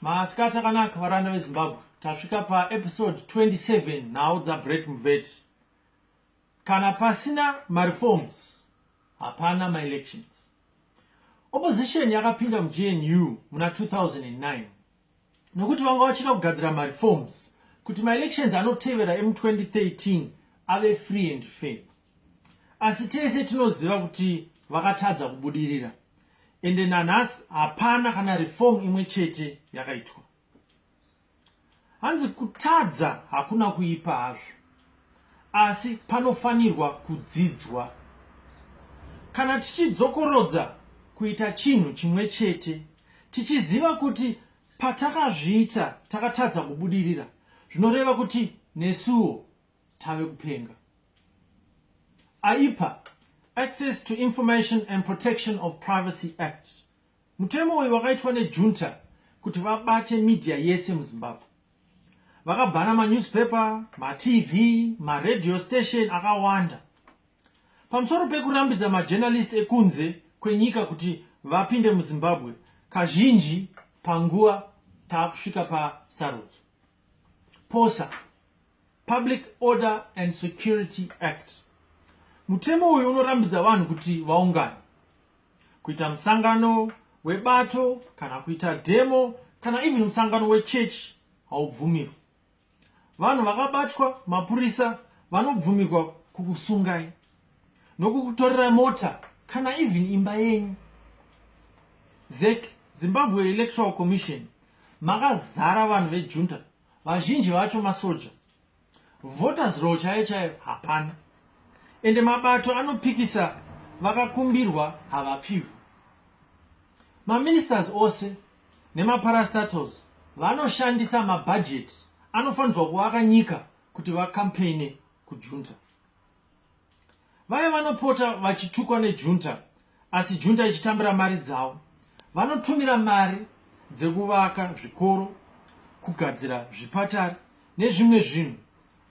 Maskata kanaka varanda veZimbabwe. Tasvika pa episode 27 now Brett Mveti. Kana pasina reforms, hapana elections. Opposition yakapinda muGNU muna 2009. Nokuti vanga vachida kugadzira reforms kuti elections anotevera mu2013 ave free and fair. Asi tese tinoziva kuti vakatadza kubudirira. Ende nanhasi hapana kana reform imwe chete yakaitwa. Hanzi kutadza hakuna kuipa hazvo. Asi panofanirwa kudzidzwa. Kana tichidzokorodza kuita chinhu chimwe chete, tichiziva kuti patakazviita takatadza kubudirira, zvinoreva kuti nesuwo tave kupenga. AIPA, Access to Information and Protection of Privacy Act. Mutemo uyu wakaitwa nejunta kuti vabate media yese muZimbabwe. Vakabhana manewspaper, TV, radio station akawanda. Pamusoro pekurambidza majournalist ekunze kwenyika kuti vapinde muZimbabwe, kazhinji panguva taakusvika pasarudzo. POSA, Public Order and Security Act. Mutemo uyu unorambidza vanhu kuti vaungane, kuita musangano webato kana kuita demo kana even musangano wechurch haubvumirwi. Vanhu vakabatwa, mapurisa vanobvumirwa kukusungai nokukutorera mota kana even imba yenyu. ZEC, Zimbabwe Electoral Commission, makazara vanhu vejunta, vazhinji vacho masoja. Voters roll chaiyo hapana. Ende mabato anopikisa vakakumbirwa havapiwi. Maministers ose nemaparastatals vanoshandisa mabudget anofanirwa kuvaka nyika kuti vakampene kujunta. Vaya vanopota vachitukwa nejunta, asi junta ichitambira mari dzavo. Vanotumira mari dzekuvaka zvikoro, kugadzira zvipatara nezvimwe zvinhu.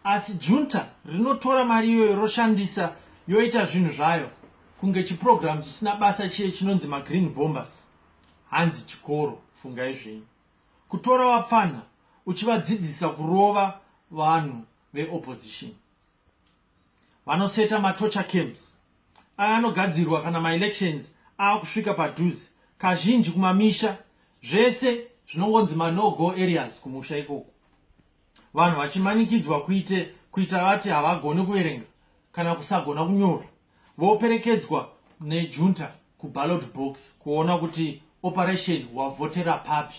Asi junta rinotora mari iyoyo roshandisa yoita zvinhu zvayo, kunge chiprogram chisina basa chiye chinonzi green bombers. Hanzi chikoro, fungai zvenyu. Kutora vapfana uchivadzidzisa kurova vanhu veopposition. Vanoseta torture camps. Aya anogadzirwa kana maelections aakusvika padhuze. Kazhinji kumamisha, zvese zvinongonzi no-go areas kumusha ikoko. Vanhu vachimanikidzwa kuita vati havagoni kuverenga kana kusagona kunyora, voperekedzwa nejunta kuballot box kuona kuti operation wavhotera papi.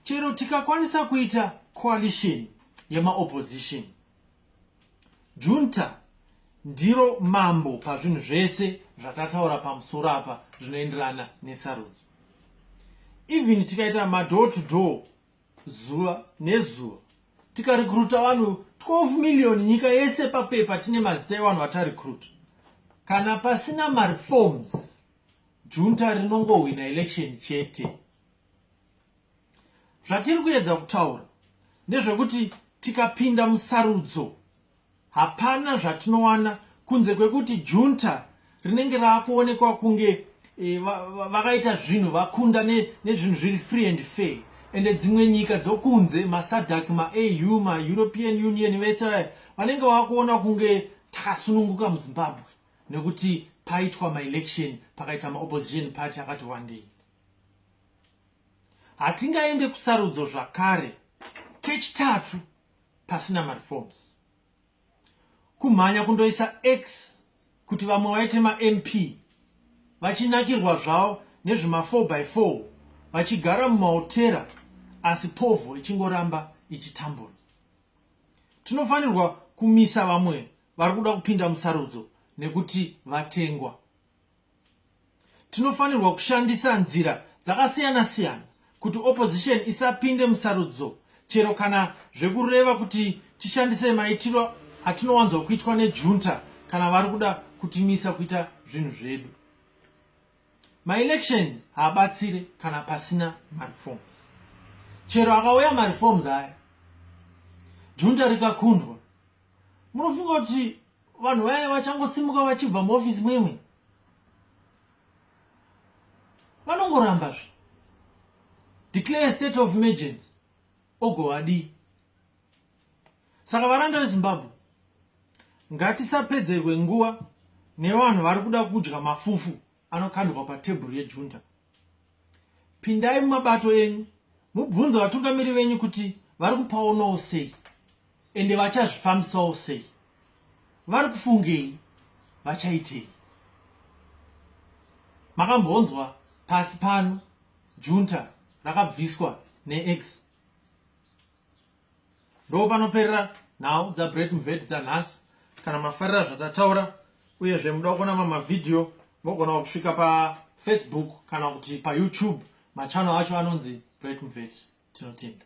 Chero tikakwanisa kuita coalition yemaopposition, junta ndiro mambo pazvinhu zvese zvatataura pamusoro apa zvinoenderana nesarudzo. Even tikaita door to door zuva nezuva, tikarekruta vanhu 12 million nyika yese papepa tine mazita evanhu vatarekruta. Kana pasina reforms, junta rinongohwina election chete. Zvatiri kuedza kutaura ndezvekuti tikapinda musarudzo, hapana zvatinowana kunze kwekuti junta rinenge raakuonekwa kunge vakaita zvinhu vakunda nezvinhu zviri free and fair. Ende dzimwe nyika dzokunze, maSADC, maAU, maEuropean Union vese vanenge vakuona kunge takasununguka muZimbabwe nekuti paitwa maelection, pakaita maopposition party akati wandei. Hatingaende kusarudzo zvakare kechitatu pasina reforms. Kumhanya kundoisa X kuti vamwe vaite MP vachinakirwa zvavo nezvima 4x4 vachigara mumahotera, asi povho ichingoramba ichitambura. Tinofanirwa kumisa vamwe vari kuda kupinda musarudzo nekuti vatengwa. Tinofanirwa kushandisa nzira dzakasiyana siyana kuti opposition isapinde musarudzo, chero kana zvekureva kuti tishandise maitiro atinowanzwa kuitwa nejunta kana vari kuda kutimisa kuita zvinhu zvedu. Maelections haabatsire kana pasina reforms. Chero akauya reforms aya, junta rikakundwa, munofunga kuti vanhu vaya vachangosimuka vachibva muofisi mwemwe? Vanongorambazve. declare a state of emergency ogowadi. Saka varanda veZimbabwe ngatisapedzerwe nguva nevanhu vari kuda kudya mafufu anokandwa patebhuru yejunta. Pindai mumabato enyu mubvunze vatungamiri venyu kuti vari kupaonawo sei ende vachazvifambisawo sei, vari kufungei, vachaitei. Makambonzwa pasi pano junta rakabviswa neX. Ndo panoperera nhau dzaBread Mvet dzanhasi. Kana mafarira zvatataura uyezve muda kuona mamwe video mogona kusvika paFacebook kana kuti paYouTube. Machannel acho anonzi Bread Mvet. Tinotenda.